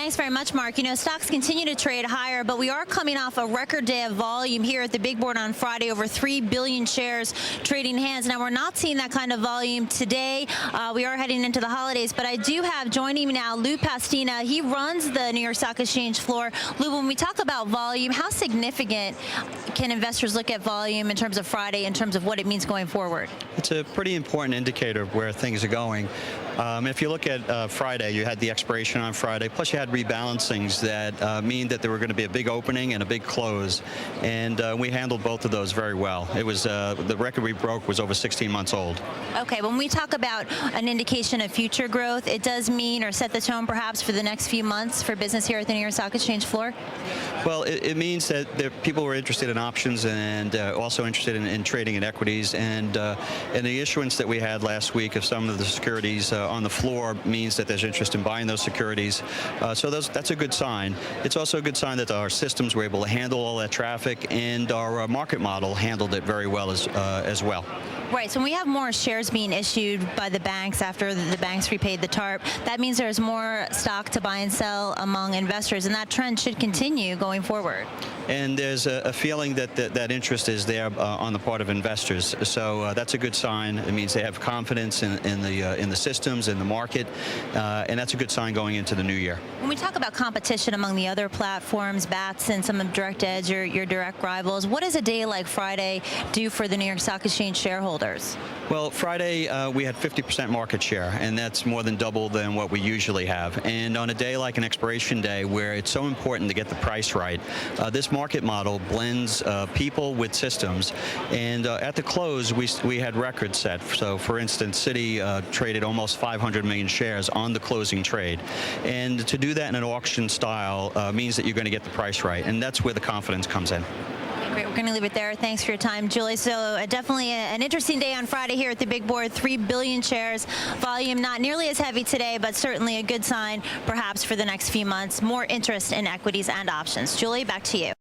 Thanks very much, Mark. You know, stocks continue to trade higher, but we are coming off a record day of volume here at the big board on Friday, over 3 billion shares trading hands. Now, we're not seeing that kind of volume today. We are heading into the holidays, but I do have joining me now Lou Pastina. He runs the New York Stock Exchange floor. Lou, when we talk about volume, how significant can investors look at volume in terms of Friday, in terms of what it means going forward? It's a pretty important indicator of where things are going. If you look at Friday, you had the expiration on Friday, plus you had rebalancings that mean that there were going to be a big opening and a big close, and we handled both of those very well. It was the record we broke was over 16 months old. Okay, when we talk about an indication of future growth, it does mean or set the tone perhaps for the next few months for business here at the New York Stock Exchange floor? Well, it means that people were interested in options and also interested in trading in equities, and the issuance that we had last week of some of the securities on the floor means that there's interest in buying those securities. So that's a good sign. It's also a good sign that our systems were able to handle all that traffic, and our market model handled it very well as well. Right, so when we have more shares being issued by the banks after the banks repaid the TARP, that means there's more stock to buy and sell among investors, and that trend should continue going forward. And there's a feeling that that interest is there on the part of investors. So that's a good sign. It means they have confidence in the systems, in the market, and that's a good sign going into the new year. When we talk about competition among the other platforms, BATS and some of Direct Edge, your direct rivals, what does a day like Friday do for the New York Stock Exchange shareholders? Well, Friday we had 50% market share, and that's more than double than what we usually have. And on a day like an expiration day, where it's so important to get the price right, this market model blends people with systems. And at the close, we had records set. So, for instance, Citi traded almost 500 million shares on the closing trade. And to do that in an auction style means that you're going to get the price right, and that's where the confidence comes in. Great, we're going to leave it there. Thanks for your time, Julie. So definitely an interesting day on Friday here at the big board. 3 billion shares. Volume not nearly as heavy today, but certainly a good sign perhaps for the next few months. More interest in equities and options. Julie, back to you.